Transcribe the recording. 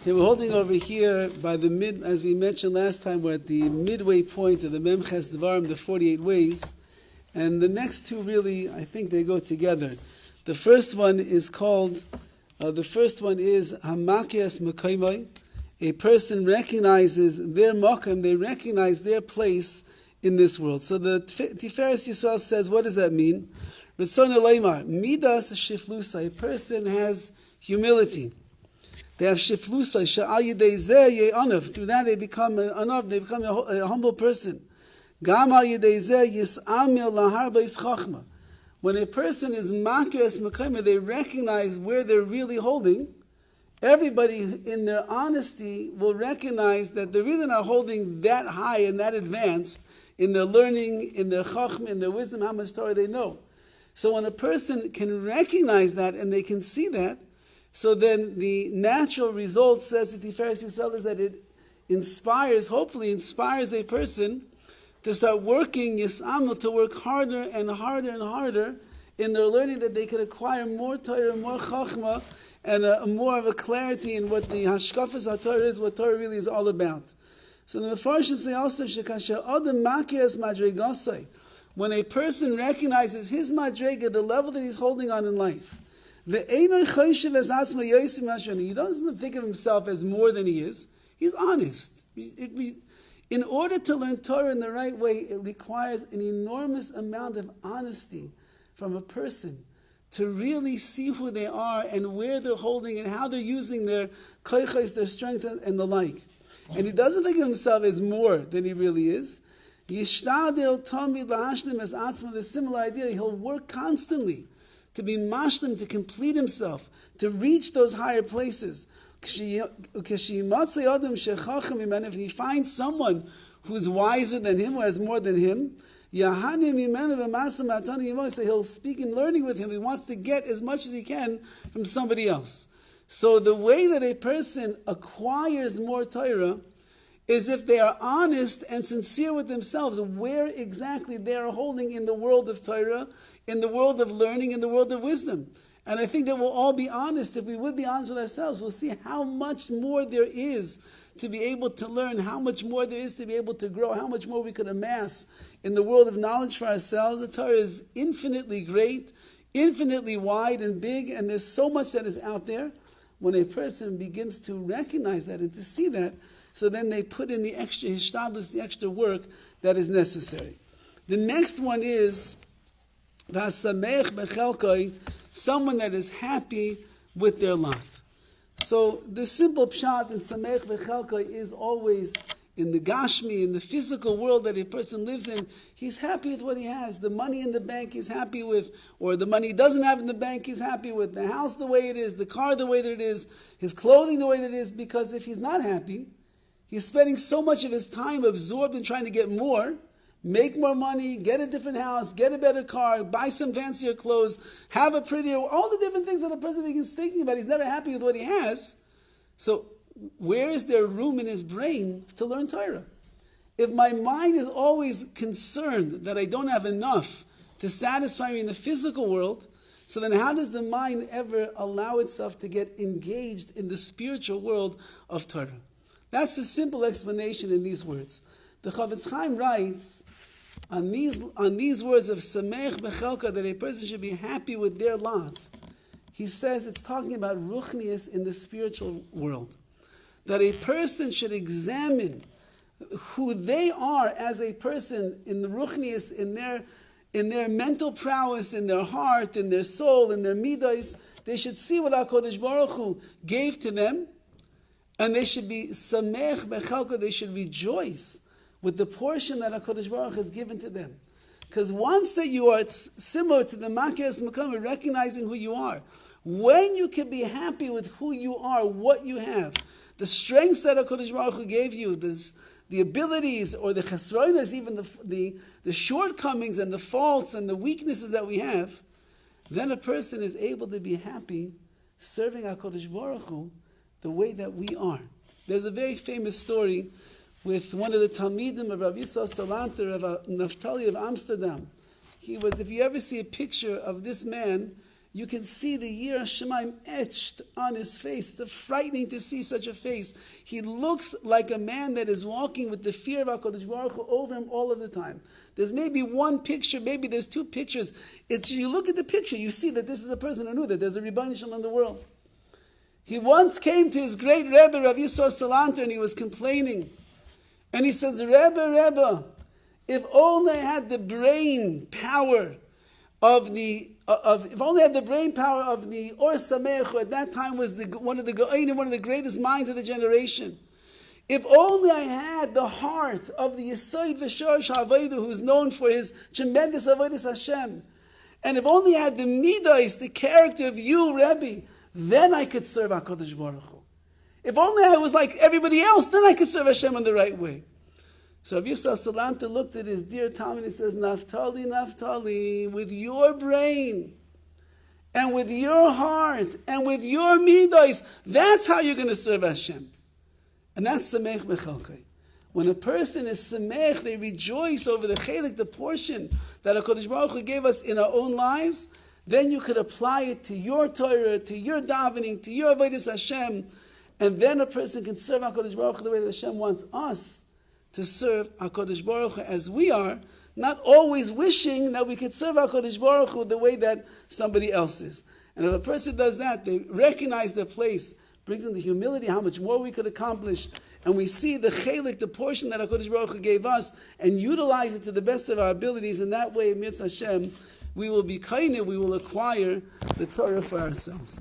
Okay, we're holding over here by the mid, as we mentioned last time, we're at the midway point of the Memches Devarim, the 48 ways. And the next two really, I think they go together. The first one is Hamakias Mekaymai. A person recognizes their makom, they recognize their place in this world. So the Tiferes Yisrael says, what does that mean? Ritzon Eloymar, Midas Shiflusa, a person has humility. They have shiflusa, sha'al yidei zeh ye'anav. Through that they become anav, they become a humble person. Gam al yidei zeh yis'amil lahar b'is chachma. When a person is makres mekayma, they recognize where they're really holding. Everybody in their honesty will recognize that they're really not holding that high and that advanced in their learning, in their chachma, in their wisdom, how much Torah they know. So when a person can recognize that and they can see that, so then the natural result, says the Tiferes Yisrael, is that it hopefully inspires a person to start working, yis'amel, to work harder and harder and harder in their learning, that they can acquire more Torah, more chachma, and more of a clarity in what the hashkafas HaTorah is, what Torah really is all about. So the Mefarshim say also, shekasher adam makiyas madregasai, when a person recognizes his madrega, the level that he's holding on in life, he doesn't think of himself as more than he is. He's honest. In order to learn Torah in the right way, it requires an enormous amount of honesty from a person to really see who they are and where they're holding and how they're using their koiches, their strength, and the like. And he doesn't think of himself as more than he really is. The similar idea, he'll work constantly to be mashlim, to complete himself, to reach those higher places. If he finds someone who's wiser than him, who has more than him, so he'll speak in learning with him. He wants to get as much as he can from somebody else. So the way that a person acquires more Torah is if they are honest and sincere with themselves, where exactly they are holding in the world of Torah, in the world of learning, in the world of wisdom. And I think that we'll all be honest. If we would be honest with ourselves, we'll see how much more there is to be able to learn, how much more there is to be able to grow, how much more we could amass in the world of knowledge for ourselves. The Torah is infinitely great, infinitely wide and big, and there's so much that is out there. When a person begins to recognize that and to see that, so then they put in the extra hishtadlus, the extra work that is necessary. The next one is v'hasamech bechelkai, someone that is happy with their lot. So the simple pshat in samech bechelkai is always in the gashmi, in the physical world that a person lives in. He's happy with what he has. The money in the bank he's happy with, or the money he doesn't have in the bank he's happy with. The house the way it is, the car the way that it is, his clothing the way that it is. Because if he's not happy, he's spending so much of his time absorbed in trying to get more, make more money, get a different house, get a better car, buy some fancier clothes, have a prettier, all the different things that a person begins thinking about. He's never happy with what he has. So where is there room in his brain to learn Torah? If my mind is always concerned that I don't have enough to satisfy me in the physical world, so then how does the mind ever allow itself to get engaged in the spiritual world of Torah? That's the simple explanation in these words. The Chavetz Chaim writes on these words of Samech Bechelka, that a person should be happy with their lot. He says it's talking about ruchnius in the spiritual world. That a person should examine who they are as a person in the ruchnius, in their mental prowess, in their heart, in their soul, in their midas. They should see what HaKadosh Baruch Hu gave to them, and they should be samech bechelka, they should rejoice with the portion that HaKadosh Baruch Hu has given to them. Because once that you are similar to the Makiras Makam, recognizing who you are, when you can be happy with who you are, what you have, the strengths that HaKadosh Baruch Hu gave you, the abilities or the chesronos, even the shortcomings and the faults and the weaknesses that we have, then a person is able to be happy serving HaKadosh Baruch Hu the way that we are. There's a very famous story with one of the Talmidim of Rabbi Yisrael Salanter of Naphtali of Amsterdam. If you ever see a picture of this man, you can see the Yirah Shamayim etched on his face. It's frightening to see such a face. He looks like a man that is walking with the fear of HaKadosh Baruch Hu over him all of the time. There's maybe one picture, maybe there's two pictures. You look at the picture, you see that this is a person who knew that there's a Rebbeinu Shalom in the world. He once came to his great Rebbe, Rav Yisrael Salanter, and he was complaining. And he says, Rebbe, if only I had the brain power of the Or Sameach, who at that time was one of the greatest minds of the generation. If only I had the heart of the Yesod V'Shorosh HaAvodah, who is known for his tremendous Avodas Hashem. And if only I had the Midas, the character of you, Rabbi, then I could serve HaKadosh Baruch Hu. If only I was like everybody else, then I could serve Hashem in the right way. So Rabbi Yisrael Salanter looked at his dear Talmud and he says, Naftali, Naftali, with your brain and with your heart and with your midos, that's how you're going to serve Hashem. And that's Samech Bechalkai. When a person is Samech, they rejoice over the chelik, the portion that HaKadosh Baruch Hu gave us in our own lives, then you could apply it to your Torah, to your davening, to your Avodas Hashem, and then a person can serve HaKadosh Baruch Hu the way that Hashem wants us to serve HaKadosh Baruch Hu as we are, not always wishing that we could serve HaKadosh Baruch Hu the way that somebody else is. And if a person does that, they recognize their place, brings in the humility, how much more we could accomplish, and we see the chelik, the portion that HaKadosh Baruch Hu gave us, and utilize it to the best of our abilities. In that way, Mitzvah Hashem, we will be kaineh, we will acquire the Torah for ourselves.